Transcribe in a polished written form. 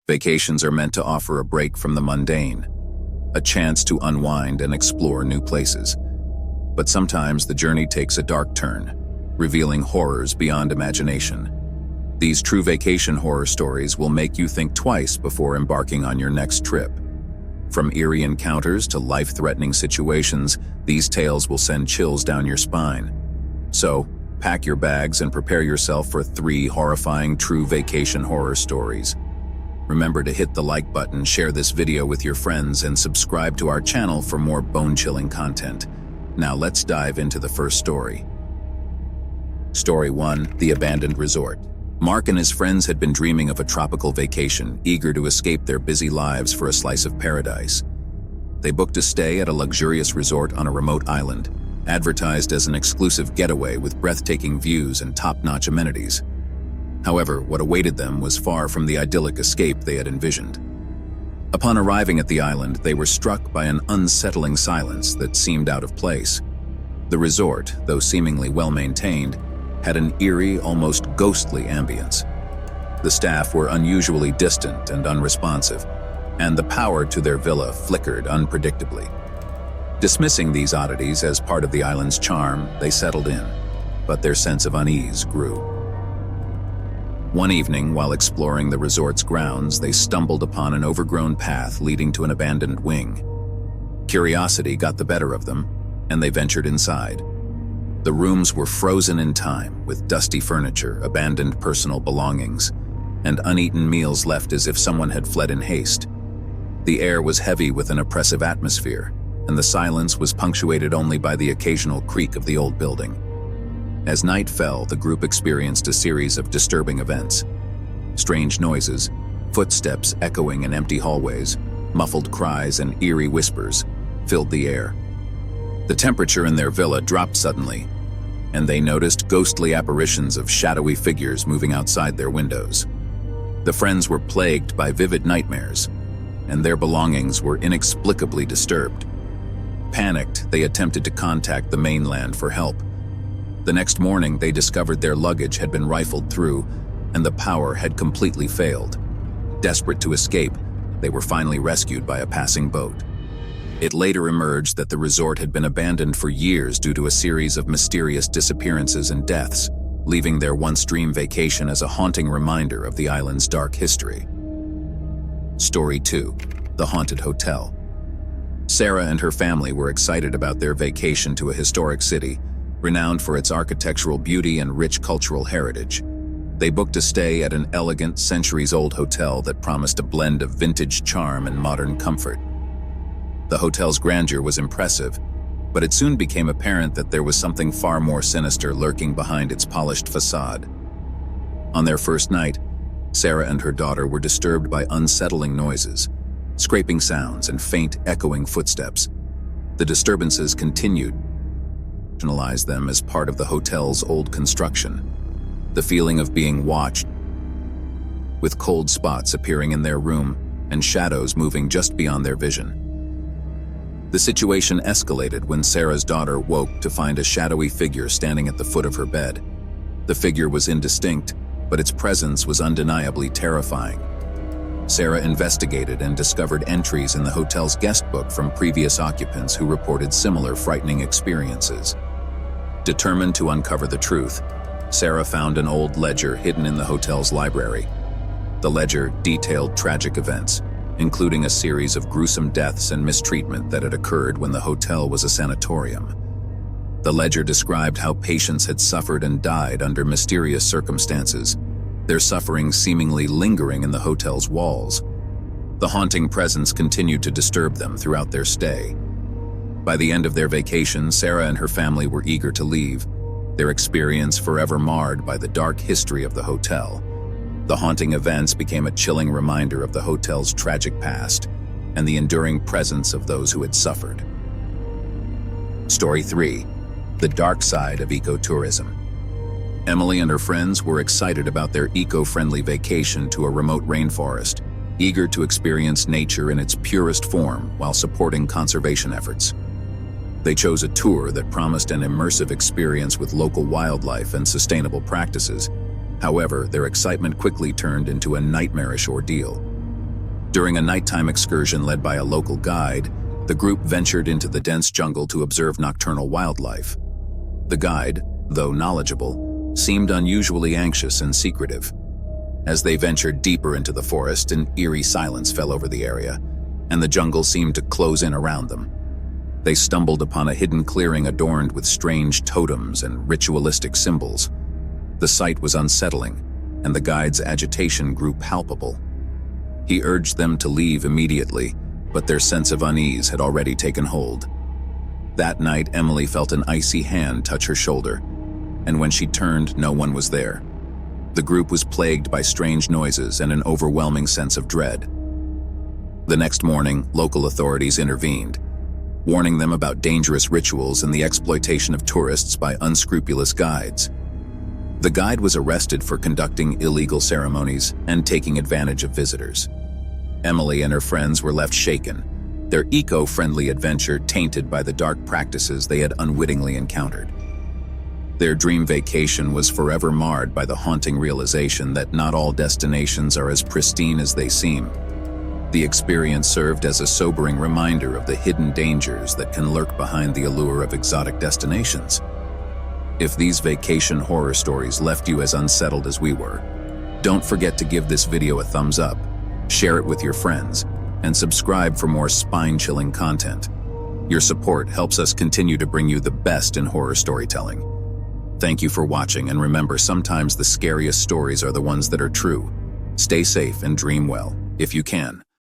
Vacations are meant to offer a break from the mundane, a chance to unwind and explore new places. But sometimes the journey takes a dark turn, revealing horrors beyond imagination. These true vacation horror stories will make you think twice before embarking on your next trip. From eerie encounters to life-threatening situations, these tales will send chills down your spine. So, pack your bags and prepare yourself for 3 horrifying true vacation horror stories. Remember to hit the like button, share this video with your friends, and subscribe to our channel for more bone-chilling content. Now let's dive into the first story. Story 1: The Abandoned Resort. Mark and his friends had been dreaming of a tropical vacation, eager to escape their busy lives for a slice of paradise. They booked a stay at a luxurious resort on a remote island, advertised as an exclusive getaway with breathtaking views and top-notch amenities. However, what awaited them was far from the idyllic escape they had envisioned. Upon arriving at the island, they were struck by an unsettling silence that seemed out of place. The resort, though seemingly well-maintained, had an eerie, almost ghostly ambience. The staff were unusually distant and unresponsive, and the power to their villa flickered unpredictably. Dismissing these oddities as part of the island's charm, they settled in, but their sense of unease grew. One evening, while exploring the resort's grounds, they stumbled upon an overgrown path leading to an abandoned wing. Curiosity got the better of them, and they ventured inside. The rooms were frozen in time, with dusty furniture, abandoned personal belongings, and uneaten meals left as if someone had fled in haste. The air was heavy with an oppressive atmosphere, and the silence was punctuated only by the occasional creak of the old building. As night fell, the group experienced a series of disturbing events. Strange noises, footsteps echoing in empty hallways, muffled cries and eerie whispers filled the air. The temperature in their villa dropped suddenly, and they noticed ghostly apparitions of shadowy figures moving outside their windows. The friends were plagued by vivid nightmares, and their belongings were inexplicably disturbed. Panicked, they attempted to contact the mainland for help. The next morning, they discovered their luggage had been rifled through, and the power had completely failed. Desperate to escape, they were finally rescued by a passing boat. It later emerged that the resort had been abandoned for years due to a series of mysterious disappearances and deaths, leaving their once-dream vacation as a haunting reminder of the island's dark history. Story 2: The Haunted Hotel. Sarah and her family were excited about their vacation to a historic city, renowned for its architectural beauty and rich cultural heritage. They booked a stay at an elegant, centuries-old hotel that promised a blend of vintage charm and modern comfort. The hotel's grandeur was impressive, but it soon became apparent that there was something far more sinister lurking behind its polished facade. On their first night, Sarah and her daughter were disturbed by unsettling noises, scraping sounds and faint, echoing footsteps. The disturbances continued, rationalize them as part of the hotel's old construction. The feeling of being watched, with cold spots appearing in their room and shadows moving just beyond their vision. The situation escalated when Sarah's daughter woke to find a shadowy figure standing at the foot of her bed. The figure was indistinct, but its presence was undeniably terrifying. Sarah investigated and discovered entries in the hotel's guest book from previous occupants who reported similar frightening experiences. Determined to uncover the truth, Sarah found an old ledger hidden in the hotel's library. The ledger detailed tragic events, including a series of gruesome deaths and mistreatment that had occurred when the hotel was a sanatorium. The ledger described how patients had suffered and died under mysterious circumstances, their suffering seemingly lingering in the hotel's walls. The haunting presence continued to disturb them throughout their stay. By the end of their vacation, Sarah and her family were eager to leave, their experience forever marred by the dark history of the hotel. The haunting events became a chilling reminder of the hotel's tragic past and the enduring presence of those who had suffered. Story 3: The Dark Side of Ecotourism. Emily and her friends were excited about their eco-friendly vacation to a remote rainforest, eager to experience nature in its purest form while supporting conservation efforts. They chose a tour that promised an immersive experience with local wildlife and sustainable practices. However, their excitement quickly turned into a nightmarish ordeal. During a nighttime excursion led by a local guide, the group ventured into the dense jungle to observe nocturnal wildlife. The guide, though knowledgeable, seemed unusually anxious and secretive. As they ventured deeper into the forest, an eerie silence fell over the area, and the jungle seemed to close in around them. They stumbled upon a hidden clearing adorned with strange totems and ritualistic symbols. The sight was unsettling, and the guide's agitation grew palpable. He urged them to leave immediately, but their sense of unease had already taken hold. That night, Emily felt an icy hand touch her shoulder, and when she turned, no one was there. The group was plagued by strange noises and an overwhelming sense of dread. The next morning, local authorities intervened, warning them about dangerous rituals and the exploitation of tourists by unscrupulous guides. The guide was arrested for conducting illegal ceremonies and taking advantage of visitors. Emily and her friends were left shaken, their eco-friendly adventure tainted by the dark practices they had unwittingly encountered. Their dream vacation was forever marred by the haunting realization that not all destinations are as pristine as they seem. The experience served as a sobering reminder of the hidden dangers that can lurk behind the allure of exotic destinations. If these vacation horror stories left you as unsettled as we were, don't forget to give this video a thumbs up, share it with your friends, and subscribe for more spine-chilling content. Your support helps us continue to bring you the best in horror storytelling. Thank you for watching, and remember, sometimes the scariest stories are the ones that are true. Stay safe and dream well, if you can.